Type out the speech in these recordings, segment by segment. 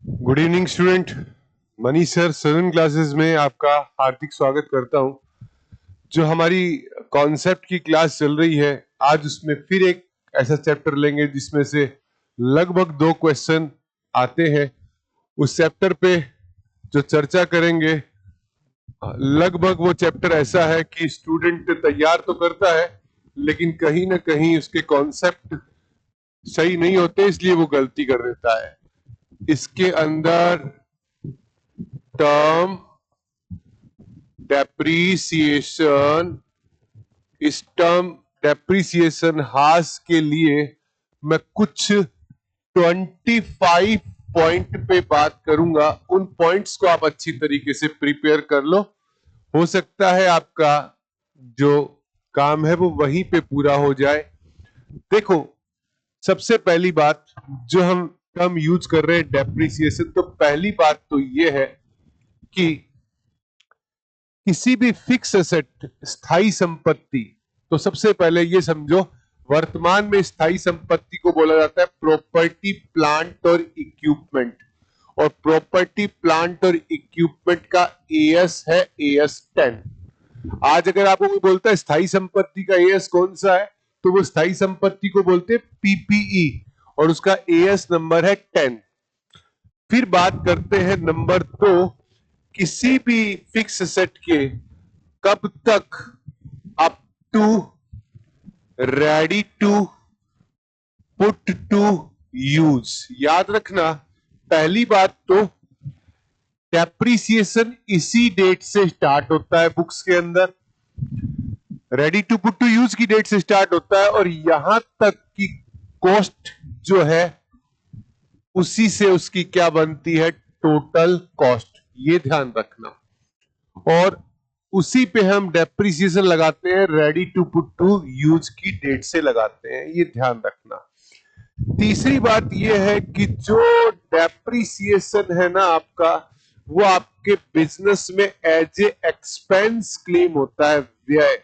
Good evening student. Money sir सदन classes में आपका हार्दिक स्वागत करता हूं। जो हमारी कॉन्सेप्ट की क्लास चल रही है, आज उसमें फिर एक ऐसा चैप्टर लेंगे जिसमें से लगभग 2 क्वेश्चन आते हैं। उस चैप्टर पे जो चर्चा करेंगे, लगभग वो चैप्टर ऐसा है कि स्टूडेंट तैयार तो करता है लेकिन कहीं ना कहीं उसके कॉन्सेप्ट सही नहीं होते, इसलिए वो गलती कर देता है। इसके अंदर टर्म डेप्रीसिएशन, इस टर्म डेप्रीसिएशन हास के लिए मैं कुछ 25 पॉइंट पे बात करूंगा। उन पॉइंट्स को आप अच्छी तरीके से प्रिपेयर कर लो। हो सकता है आपका जो काम है वो वहीं पे पूरा हो जाए। देखो, सबसे पहली बात, जो हम टर्म यूज कर रहे हैं डेप्रीसिएशन, तो पहली बात तो ये है कि किसी भी फिक्स एसेट, स्थायी संपत्ति, तो सबसे पहले ये समझो, वर्तमान में स्थायी संपत्ति को बोला जाता है प्रॉपर्टी प्लांट और इक्विपमेंट। और प्रॉपर्टी प्लांट और इक्विपमेंट का एएस है एएस 10। आज अगर आपको कोई बोलता है स्थायी संपत्ति का एएस कौन सा है, तो वो स्थायी संपत्ति को बोलते हैं पीपीई और उसका एएस नंबर है 10। फिर बात करते हैं नंबर 2, किसी भी फिक्स एसेट के कब तक up to ready to put to use. याद रखना, पहली बात तो डेप्रीसिएशन इसी डेट से स्टार्ट होता है बुक्स के अंदर, ready to put to use की डेट से स्टार्ट होता है, और यहां तक की कॉस्ट जो है उसी से उसकी क्या बनती है, टोटल कॉस्ट। ये ध्यान रखना। और उसी पे हम डेप्रीसिएशन लगाते हैं, ready to put to use की डेट से लगाते हैं, ये ध्यान रखना। तीसरी बात यह है कि जो डेप्रीसिएशन है ना आपका, वो आपके बिजनेस में एज ए एक्सपेंस क्लेम होता है, व्यय।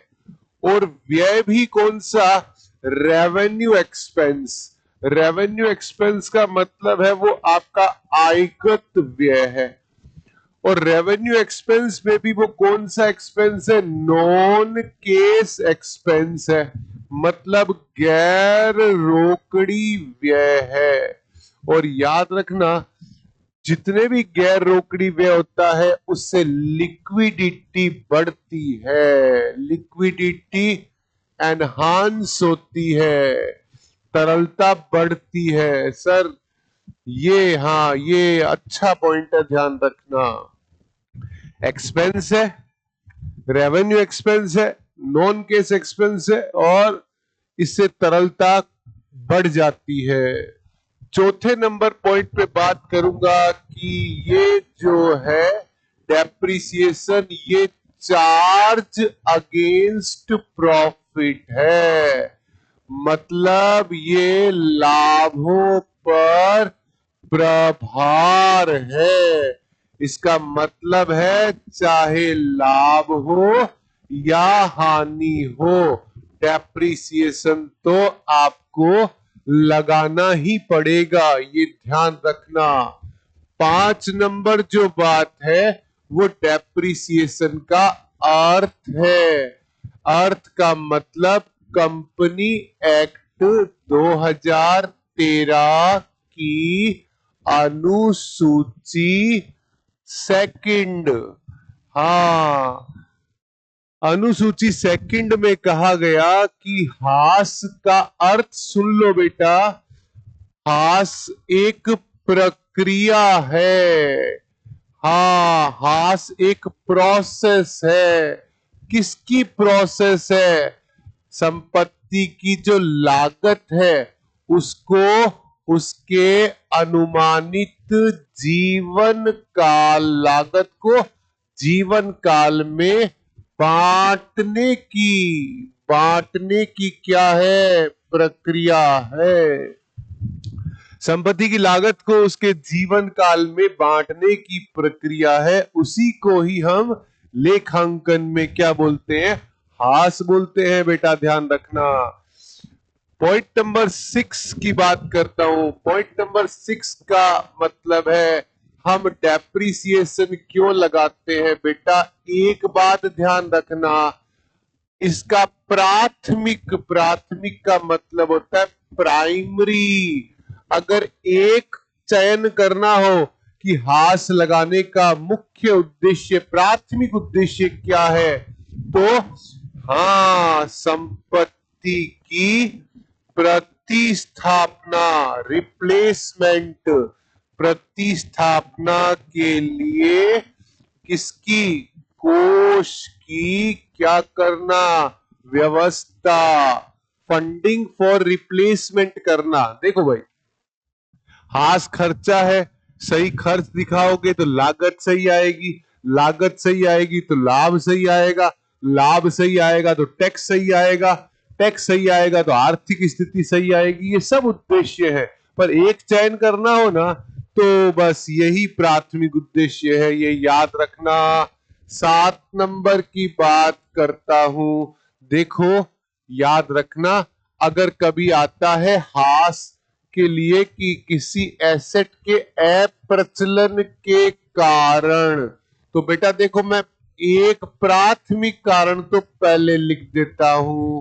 और व्यय भी कौन सा, रेवेन्यू एक्सपेंस। रेवेन्यू एक्सपेंस का मतलब है वो आपका आयगत व्यय है। और रेवेन्यू एक्सपेंस में भी वो कौन सा एक्सपेंस है, नॉन केस एक्सपेंस है, मतलब गैर रोकड़ी व्यय है। और याद रखना, जितने भी गैर रोकड़ी व्यय होता है उससे लिक्विडिटी बढ़ती है, लिक्विडिटी एनहांस होती है, तरलता बढ़ती है। सर ये, हाँ, ये अच्छा पॉइंट है, ध्यान रखना। एक्सपेंस है, रेवेन्यू एक्सपेंस है, नॉन केस एक्सपेंस है, और इससे तरलता बढ़ जाती है। चौथे नंबर पॉइंट पे बात करूंगा कि ये जो है डेप्रिसिएशन, ये चार्ज अगेंस्ट प्रॉफिट है, मतलब ये लाभों पर प्रभार है। इसका मतलब है चाहे लाभ हो या हानि हो, डेप्रिसिएशन तो आपको लगाना ही पड़ेगा, ये ध्यान रखना। 5 नंबर जो बात है वो डेप्रिसिएशन का अर्थ है। अर्थ का मतलब कंपनी एक्ट 2013 की अनुसूची सेकंड, हाँ, अनुसूची सेकंड में कहा गया कि हास का अर्थ सुन लो बेटा, हास एक प्रक्रिया है। हाँ, हास एक प्रोसेस है। किसकी प्रोसेस है, संपत्ति की जो लागत है उसको उसके अनुमानित जीवन काल, लागत को जीवन काल में बांटने की क्या है, प्रक्रिया है। संपत्ति की लागत को उसके जीवन काल में बांटने की प्रक्रिया है, उसी को ही हम लेखांकन में क्या बोलते हैं, हास बोलते हैं बेटा, ध्यान रखना। पॉइंट नंबर 6 की बात करता हूं। पॉइंट नंबर 6 का मतलब है हम डेप्रिसिएशन क्यों लगाते हैं बेटा? एक बात ध्यान रखना, इसका प्राथमिक का मतलब होता है प्राइमरी। अगर एक चयन करना हो कि हास लगाने का मुख्य उद्देश्य, प्राथमिक उद्देश्य क्या है, तो हाँ, संपत्ति की प्रतिस्थापना, रिप्लेसमेंट, प्रतिस्थापना के लिए किसकी? कोष की क्या करना? व्यवस्था, फंडिंग फॉर रिप्लेसमेंट करना। देखो भाई, हास खर्चा है, सही खर्च दिखाओगे तो लागत सही आएगी, लागत सही आएगी तो लाभ सही आएगा, लाभ सही आएगा तो टैक्स सही आएगा, टैक्स सही आएगा तो आर्थिक स्थिति सही आएगी। ये सब उद्देश्य है, पर एक चयन करना हो ना तो बस यही प्राथमिक उद्देश्य है, ये याद रखना। 7 नंबर की बात करता हूं, देखो याद रखना, अगर कभी आता है हास के लिए कि किसी एसेट के अप्रचलन के कारण, तो बेटा देखो मैं एक प्राथमिक कारण तो पहले लिख देता हूं।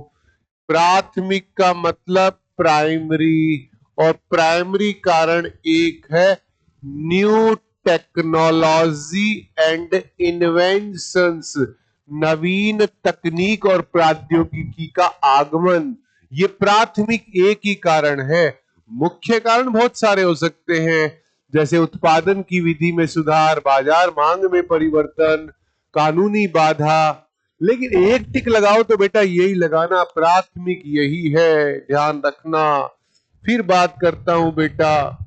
प्राथमिक का मतलब प्राइमरी, और प्राइमरी कारण एक है न्यू टेक्नोलॉजी एंड इन्वेंशंस, नवीन तकनीक और प्रौद्योगिकी का आगमन। ये प्राथमिक एक ही कारण है। मुख्य कारण बहुत सारे हो सकते हैं, जैसे उत्पादन की विधि में सुधार, बाजार मांग में परिवर्तन, कानूनी बाधा, लेकिन एक टिक लगाओ तो बेटा यही लगाना, प्राथमिक यही है, ध्यान रखना। फिर बात करता हूं बेटा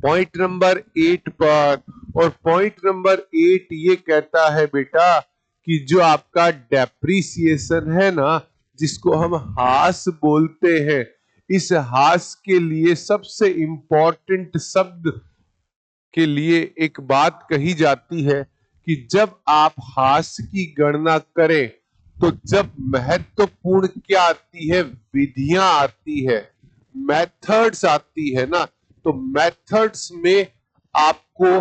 पॉइंट नंबर 8 पर, और पॉइंट नंबर 8 ये कहता है बेटा कि जो आपका डेप्रिसिएशन है ना, जिसको हम हास बोलते हैं, इस हास के लिए सबसे इंपॉर्टेंट शब्द के लिए एक बात कही जाती है कि जब आप हास की गणना करें तो जब महत्वपूर्ण क्या आती है, विधियां आती है, मेथड्स आती है ना, तो मेथड्स में आपको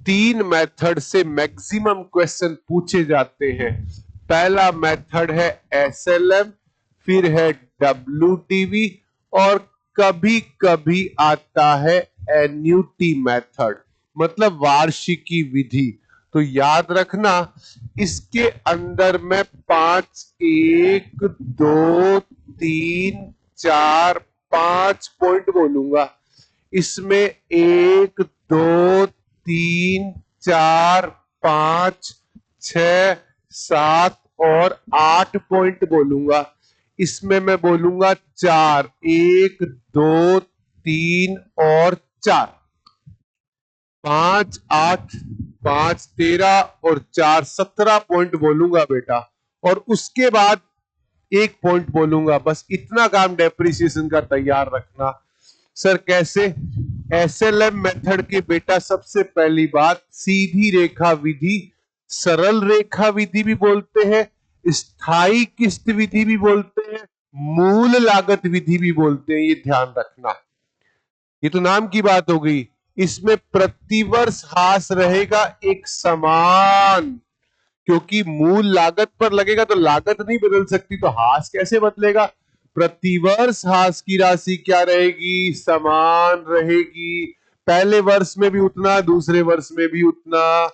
3 मेथड से मैक्सिमम क्वेश्चन पूछे जाते हैं। पहला मेथड है एसएलएम, फिर है डब्ल्यूटीवी, और कभी कभी आता है एन्युटी मेथड, मतलब वार्षिकी विधि। तो याद रखना, इसके अंदर मैं 5 1 2 3 4 5 पॉइंट बोलूंगा। इसमें 1 2 3 4 5 6 7 और 8 पॉइंट बोलूंगा। इसमें मैं बोलूंगा 4, 1 2 3 और 4, 5 8 5 13 और 4 17 पॉइंट बोलूंगा बेटा, और उसके बाद 1 पॉइंट बोलूंगा। बस इतना काम डेप्रिसिएशन का तैयार रखना। सर कैसे? एसएलएम मेथड के बेटा सबसे पहली बात, सीधी रेखा विधि, सरल रेखा विधि भी बोलते हैं, स्थायी किस्त विधि भी बोलते हैं, मूल लागत विधि भी बोलते हैं, ये ध्यान रखना। ये तो नाम की बात हो गई। इसमें प्रतिवर्ष हास रहेगा एक समान, क्योंकि मूल लागत पर लगेगा तो लागत नहीं बदल सकती, तो हास कैसे बदलेगा? प्रतिवर्ष हास की राशि क्या रहेगी? समान रहेगी। पहले वर्ष में भी उतना, दूसरे वर्ष में भी उतना।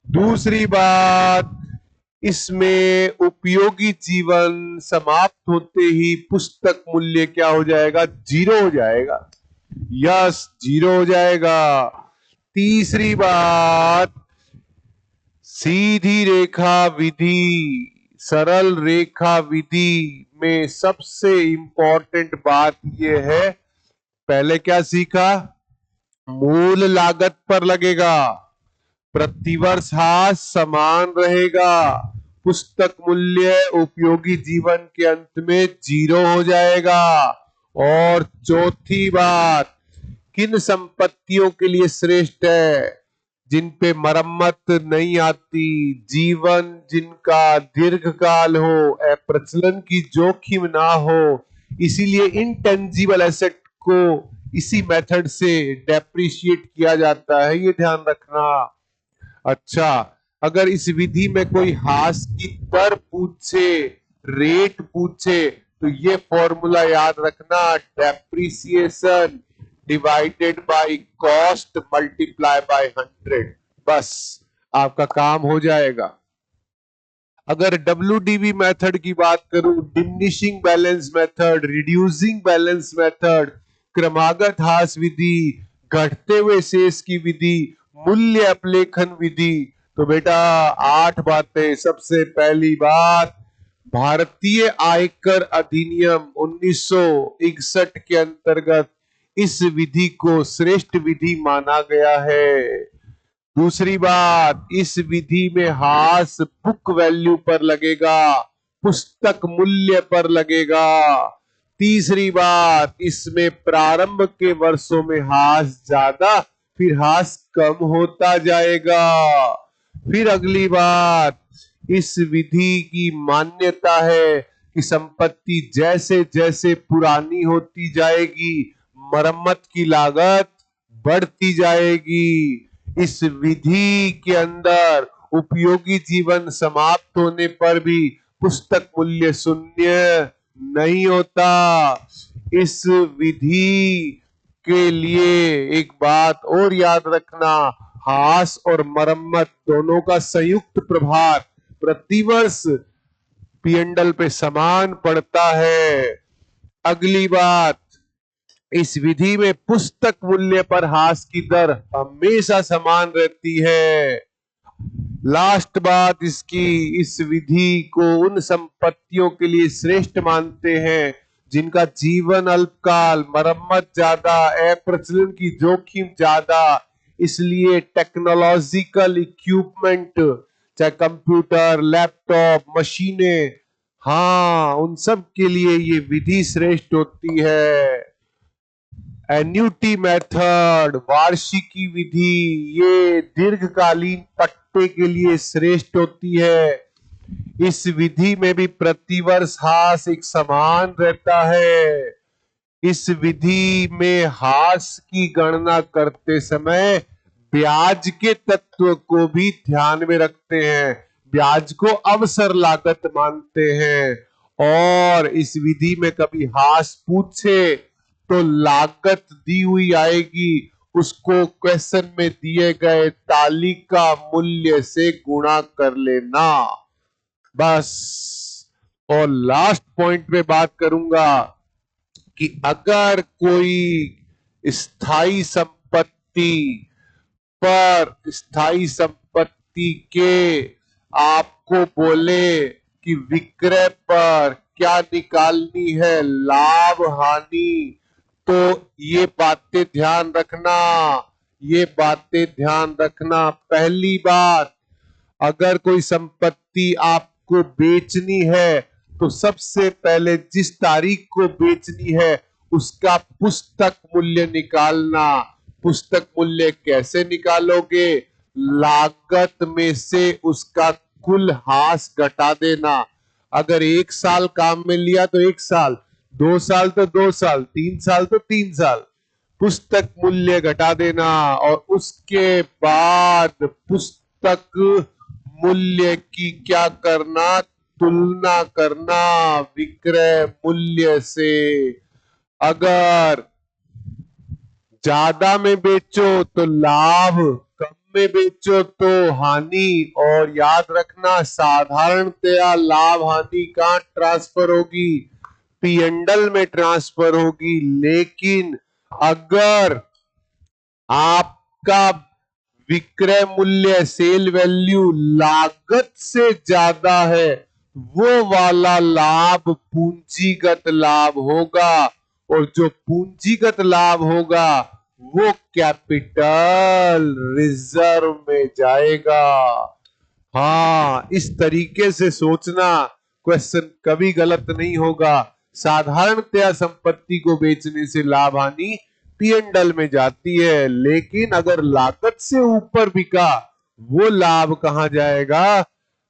दूसरी बात, इसमें उपयोगी जीवन समाप्त होते ही पुस्तक मूल्य क्या हो जाएगा? 0 हो जाएगा। यस, 0 हो जाएगा। तीसरी बात, सीधी रेखा विधि, सरल रेखा विधि में सबसे इंपॉर्टेंट बात यह है, पहले क्या सीखा? मूल लागत पर लगेगा, प्रतिवर्ष हास समान रहेगा, पुस्तक मूल्य उपयोगी जीवन के अंत में 0 हो जाएगा। और चौथी बात, किन संपत्तियों के लिए श्रेष्ठ है? जिन पे मरम्मत नहीं आती, जीवन जिनका दीर्घकाल हो, प्रचलन की जोखिम ना हो, इसीलिए इनटेंजिबल एसेट को इसी मेथड से डेप्रिशिएट किया जाता है, ये ध्यान रखना। अच्छा, अगर इस विधि में कोई हास की दर पूछे, रेट पूछे, तो ये फॉर्मूला याद रखना, depreciation divided by cost multiply by 100, बस आपका काम हो जाएगा। अगर WDV मेथड की बात करूं, diminishing balance method, reducing balance method, क्रमागत हास विधि, घटते हुए शेष की विधि, मूल्य अपलेखन विधि, तो बेटा 8 बातें। सबसे पहली बात, भारतीय आयकर अधिनियम 1961 के अंतर्गत इस विधि को श्रेष्ठ विधि माना गया है। दूसरी बात, इस विधि में हास बुक वैल्यू पर लगेगा, पुस्तक मूल्य पर लगेगा। तीसरी बात, इसमें प्रारंभ के वर्षों में हास ज्यादा, फिर हास कम होता जाएगा। फिर अगली बात, इस विधि की मान्यता है कि संपत्ति जैसे जैसे पुरानी होती जाएगी, मरम्मत की लागत बढ़ती जाएगी। इस विधि के अंदर उपयोगी जीवन समाप्त होने पर भी पुस्तक मूल्य शून्य नहीं होता। इस विधि के लिए एक बात और याद रखना, हास और मरम्मत दोनों का संयुक्त प्रभार प्रतिवर्ष P&L पे समान पड़ता है। अगली बात, इस विधि में पुस्तक मूल्य पर हास की दर हमेशा समान रहती है। लास्ट बात इसकी, इस विधि को उन संपत्तियों के लिए श्रेष्ठ मानते हैं जिनका जीवन अल्पकाल, मरम्मत ज्यादा, अप्रचलन की जोखिम ज्यादा। इसलिए टेक्नोलॉजिकल इक्विपमेंट, चाहे कंप्यूटर, लैपटॉप, मशीनें, हाँ, उन सब के लिए ये विधि श्रेष्ठ होती है। एन्युटी मेथड, वार्षिकी विधि, ये दीर्घकालीन पट्टे के लिए श्रेष्ठ होती है। इस विधि में भी प्रतिवर्ष हास एक समान रहता है। इस विधि में हास की गणना करते समय ब्याज के तत्व को भी ध्यान में रखते हैं, ब्याज को अवसर लागत मानते हैं। और इस विधि में कभी हास पूछे तो लागत दी हुई आएगी, उसको क्वेश्चन में दिए गए तालिका मूल्य से गुणा कर लेना, बस। और लास्ट पॉइंट पे बात करूंगा कि अगर कोई स्थायी संपत्ति पर, स्थायी संपत्ति के आपको बोले कि विक्रय पर क्या निकालनी है, लाभ हानि, तो ये बातें ध्यान रखना, ये बातें ध्यान रखना। पहली बात, अगर कोई संपत्ति आपको बेचनी है तो सबसे पहले जिस तारीख को बेचनी है उसका पुस्तक मूल्य निकालना। पुस्तक मूल्य कैसे निकालोगे? लागत में से उसका कुल हास घटा देना। अगर 1 साल काम में लिया तो 1 साल, 2 साल तो 2 साल, 3 साल तो 3 साल, पुस्तक मूल्य घटा देना। और उसके बाद पुस्तक मूल्य की क्या करना? तुलना करना विक्रय मूल्य से। अगर ज्यादा में बेचो तो लाभ, कम में बेचो तो हानि। और याद रखना, साधारणतया लाभ हानि कहां ट्रांसफर होगी? P&L में ट्रांसफर होगी। लेकिन अगर आपका विक्रय मूल्य, सेल वैल्यू लागत से ज्यादा है, वो वाला लाभ पूंजीगत लाभ होगा। और जो पूंजीगत लाभ होगा वो कैपिटल रिजर्व में जाएगा। हाँ, इस तरीके से सोचना, क्वेश्चन कभी गलत नहीं होगा। साधारणतया संपत्ति को बेचने से लाभ हानि P&L में जाती है, लेकिन अगर लागत से ऊपर बिका वो लाभ कहां जाएगा?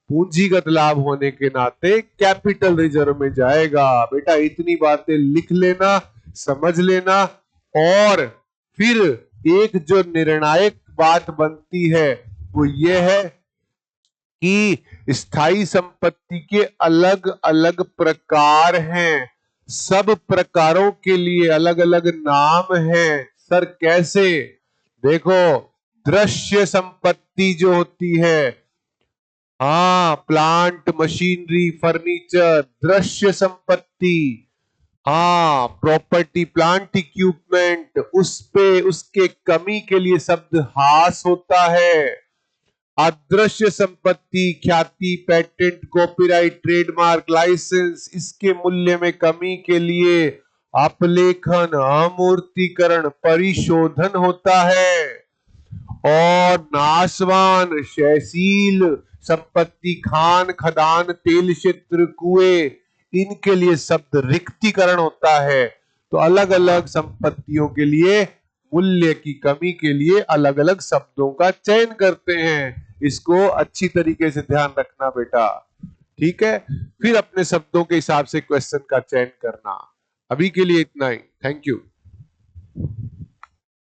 पूंजीगत लाभ होने के नाते कैपिटल रिजर्व में जाएगा। बेटा इतनी बातें लिख लेना, समझ लेना, और फिर एक जो निर्णायक बात बनती है वो ये है कि स्थायी संपत्ति के अलग अलग प्रकार हैं, सब प्रकारों के लिए अलग अलग नाम हैं। सर कैसे? देखो, दृश्य संपत्ति जो होती है, हाँ, प्लांट, मशीनरी, फर्नीचर, दृश्य संपत्ति। हाँ, प्रॉपर्टी, प्लांट, इक्विपमेंट, उस पे उसके कमी के लिए शब्द हास होता है। अदृश्य संपत्ति, ख्याति, पेटेंट, कॉपीराइट, ट्रेडमार्क, लाइसेंस, इसके मूल्य में कमी के लिए अपलेखन, अमूर्तीकरण, परिशोधन होता है। और नाशवान, क्षयशील संपत्ति, खान, खदान, तेल क्षेत्र, कुएं, इनके लिए शब्द रिक्तीकरण होता है। तो अलग अलग संपत्तियों के लिए मूल्य की कमी के लिए अलग अलग शब्दों का चयन करते हैं। इसको अच्छी तरीके से ध्यान रखना बेटा, ठीक है? फिर अपने शब्दों के हिसाब से क्वेश्चन का चयन करना। अभी के लिए इतना ही। Thank you.